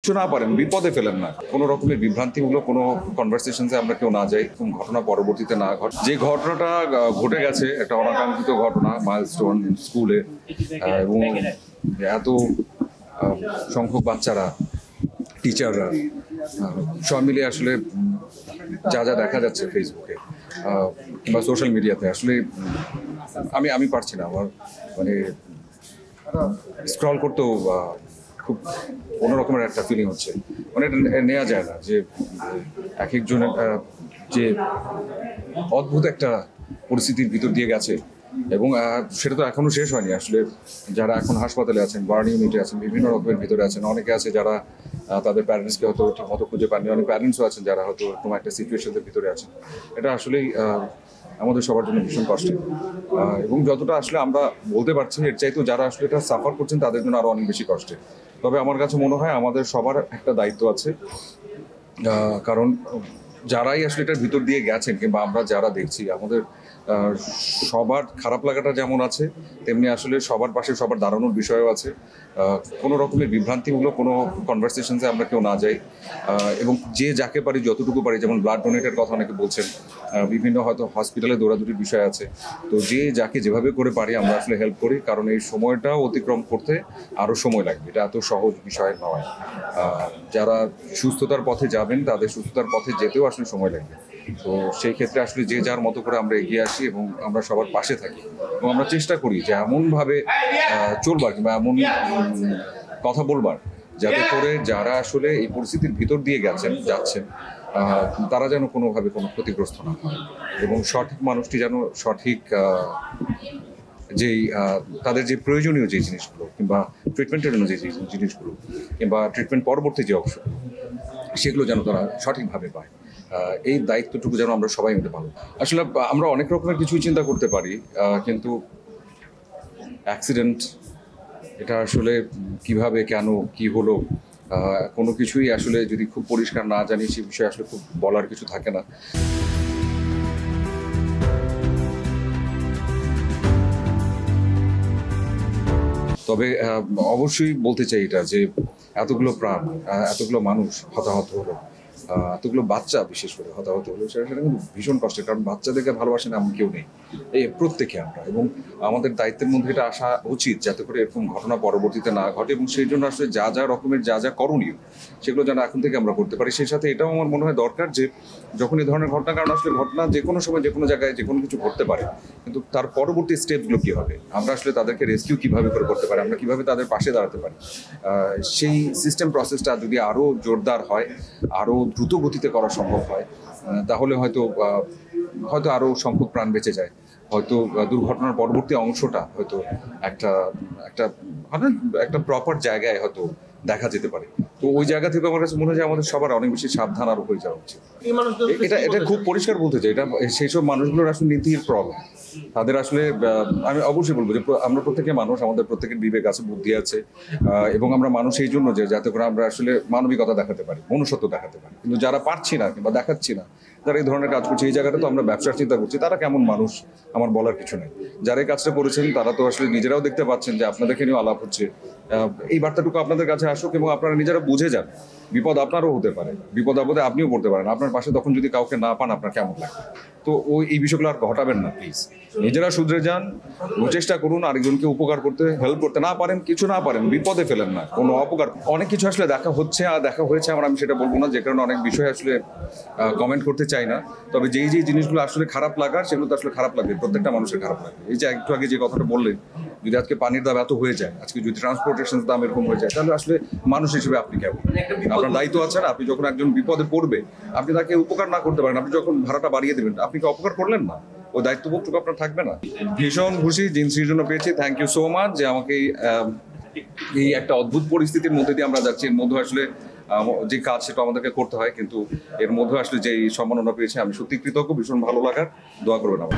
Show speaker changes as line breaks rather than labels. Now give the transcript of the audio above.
কিছু না পারেন বিপদে ফেলেন না। কোনো রকমের বিভ্রান্তিমূলক কোনো কনভারসেশনসে আমরা কেউ না যাই, কোন ঘটনা পরবর্তীতে না ঘটে। যে ঘটনাটা ঘটে গেছে একটা অনাকাঙ্ক্ষিত ঘটনা, মাইলস্টোন স্কুলে, এবং এত সংখ্যক বাচ্চারা, টিচাররা সব মিলে আসলে যা যা দেখা যাচ্ছে ফেসবুকে কিংবা সোশ্যাল মিডিয়াতে, আসলে আমি পারছি না। আমার মানে স্ক্রল করতেও খুব অন্যরকমের একটা ফিলিং হচ্ছে। মানে এটা নেওয়া যায় না যে এক একজনের যে অদ্ভুত একটা পরিস্থিতির ভিতর দিয়ে গেছে, এবং সেটা তো এখনো শেষ হয়নি। আসলে যারা এখন হাসপাতালে আছেন, বার্ন ইউনিটে আছেন, বিভিন্ন রকমের ভিতরে আছেন, অনেকে আছে যারা তাদের প্যারেন্টসকে হয়তো ঠিক মতো খুঁজে পাননি, অনেক প্যারেন্টসও আছেন যারা হয়তো কোনো একটা সিচুয়েশনের ভিতরে আছেন। এটা আসলেই আমাদের সবার জন্য ভীষণ কষ্টের, এবং যতটা আসলে আমরা বলতে পারছি এর চাইতেও যারা আসলে এটা সাফার করছেন তাদের জন্য আরো অনেক বেশি কষ্টের। তবে আমার কাছে মনে হয় আমাদের সবার একটা দায়িত্ব আছে, কারণ যারাই আসলে এটার ভিতর দিয়ে গেছেন কিংবা আমরা যারা দেখছি, আমাদের সবার খারাপ লাগাটা যেমন আছে, তেমনি আসলে সবার পাশে সবার দাঁড়ানোর বিষয়ও আছে। কোনো রকমের বিভ্রান্তিমূলক কোনো কনভারসেশনসে আমরা কেউ না যাই, এবং যে যাকে পারি যতটুকু পারি, যেমন ব্লাড ডোনেটের কথা অনেকে বলছেন, বিভিন্ন হয়তো হসপিটালে দৌড়াদৌড়ির বিষয় আছে, তো যে যাকে যেভাবে করে পারি আমরা আসলে হেল্প করি, কারণ এই সময়টাও অতিক্রম করতে আরও সময় লাগবে, এটা এত সহজ বিষয় নয়। যারা সুস্থতার পথে যাবেন তাদের সুস্থতার পথে যেতেও আসলে সময় লাগবে। তো সেই ক্ষেত্রে আসলে যে যার মতো করে আমরা এগিয়ে আসি এবং আমরা সবার পাশে থাকি, এবং আমরা চেষ্টা করি যে এমনভাবে চলবার কিংবা এমন কথা বলবার যাতে করে যারা আসলে এই পরিস্থিতির ভিতর দিয়ে যাচ্ছেন তারা যেন কোনোভাবে কোনো ক্ষতিগ্রস্ত না হয়, এবং সঠিক মানুষটি যেন সঠিক যেই তাদের যে প্রয়োজনীয় যে জিনিসগুলো কিংবা ট্রিটমেন্টের জন্য যে জিনিসগুলো কিংবা ট্রিটমেন্ট পরবর্তী যে অংশ, সেগুলো যেন তারা সঠিকভাবে পায়। এই দায়িত্বটুকু যেন আমরা সবাই মিলে পালন। আসলে আমরা অনেক রকমের কিছুই চিন্তা করতে পারি, কিন্তু অ্যাক্সিডেন্ট এটা আসলে কিভাবে, কেন, কি হলো, কোনো কিছুই আসলে যদি খুব পরিষ্কার না জানি সে বিষয়ে আসলে খুব বলার কিছু থাকে না। তবে অবশ্যই বলতে চাই এটা যে এতগুলো প্রাণ, এতগুলো মানুষ হতাহত হলো, এতগুলো বাচ্চা বিশেষ করে হতাহত হলো, সেটা কিন্তু ভীষণ কষ্টের। কারণ বাচ্চাদেরকে ভালোবাসেন এমন কেউ নেই, এই প্রত্যেকে আমরা, এবং আমাদের দায়িত্বের মধ্যে এটা আসা উচিত যাতে করে এরকম ঘটনা পরবর্তীতে না ঘটে, এবং সেই জন্য আসলে যা যা রকমের যা যা করণীয় সেগুলো যেন এখন থেকে আমরা করতে পারি। সেই সাথে এটাও আমার মনে হয় দরকার যে যখন এই ধরনের ঘটনা, কারণ আসলে ঘটনা যে কোনো সময় যে কোনো জায়গায় যে কোনো কিছু ঘটতে পারে, কিন্তু তার পরবর্তী স্টেপগুলো কী হবে, আমরা আসলে তাদেরকে রেস্কিউ কীভাবে করে করতে পারি, আমরা কীভাবে তাদের পাশে দাঁড়াতে পারি, সেই সিস্টেম প্রসেসটা যদি আরও জোরদার হয়, আরও দ্রুত গতিতে করা সম্ভব হয়, তাহলে হয়তো আরও সংখ্যক প্রাণ বেঁচে যায়। হয়তো দুর্ঘটনার পরবর্তী অংশটা হয়তো একটা প্রপার জায়গায় হয়তো দেখা যেতে পারে। তো ওই জায়গা থেকে আমার কাছে মনে হয় আমাদের সবার অনেক বেশি সাবধান আরও হয়ে যাওয়া উচিত। এটা খুব পরিষ্কার বলতে চাই, এটা সেই সব মানুষগুলোর আসলে নীতির প্রবলেম। তাদের আসলে আমি অবশ্যই বলবো যে আমরা প্রত্যেকে মানুষ, আমাদের প্রত্যেকের বিবেক আছে, বুদ্ধি আছে, এবং আমরা মানুষ এই জন্য যে যাতে করে আমরা আসলে মানবিকতা দেখাতে পারি, মনুষ্যত্ব দেখাতে পারি। কিন্তু যারা পারছি না কিংবা দেখাচ্ছি না, যারা এই ধরনের কাজ করছে, এই জায়গাটা তো আমরা ব্যবসার চিন্তা করছি, তারা কেমন মানুষ আমার বলার কিছু নেই। যারা এই কাজটা করেছেন তারা তো আসলে নিজেরাও দেখতে পাচ্ছেন যে আপনাদেরকে নিয়েও আলাপ হচ্ছে। এই বার্তাটুকু আপনাদের কাছে আসুক, এবং আপনারা নিজেরা বুঝে যান বিপদ আপনারও হতে পারে, বিপদ আপদে আপনিও পড়তে পারেন। আপনার পাশে তখন যদি কাউকে না পান আপনার কেমন লাগবে? তো এই বিষয়গুলো আর ঘটাবেন না প্লিজ। নিজেরা শুধরে যান, চেষ্টা করুন আরেকজনকে উপকার করতে, হেল্প করতে। না পারেন, কিছু না পারেন বিপদে ফেলেন না, কোনো অপকার। অনেক কিছু আসলে দেখা হচ্ছে আর দেখা হয়েছে, আমি সেটা বলবো না, যে কারণে অনেক বিষয় আসলে কমেন্ট করতে চাই না। তবে যেই জিনিসগুলো আসলে খারাপ লাগার, সেগুলো তো আসলে খারাপ লাগবে, প্রত্যেকটা মানুষের খারাপ লাগবে। এই যে একটু আগে যে কথাটা বললেন, যদি আজকে পানির দাম এত হয়ে যায়, আজকে যদি ট্রান্সপোর্টেশন দাম এরকম হয়ে যায়, তাহলে আসলে মানুষ হিসেবে আপনি কেমন? আপনার দায়িত্ব আছে না? আপনি যখন একজন বিপদে পড়বে, আপনি তাকে উপকার না করতে পারেন, আপনি যখন ভাড়াটা বাড়িয়ে দেবেন, আপনি কি অপকার করলেন না? ওই দায়িত্ববোধটুকু আপনার থাকবে না? ভীষণ খুশি জিন্সির জন্য পেয়েছি। থ্যাংক ইউ সো মাচ যে আমাকে এই একটা অদ্ভুত পরিস্থিতির মধ্যে দিয়ে আমরা যাচ্ছি, এর মধ্যে আসলে যে কাজ সেটা আমাদেরকে করতে হয়, কিন্তু এর মধ্যে আসলে যে সম্মাননা পেয়েছে আমি সত্যি কৃতজ্ঞ। ভীষণ ভালো লাগার, দোয়া করবেন আমার।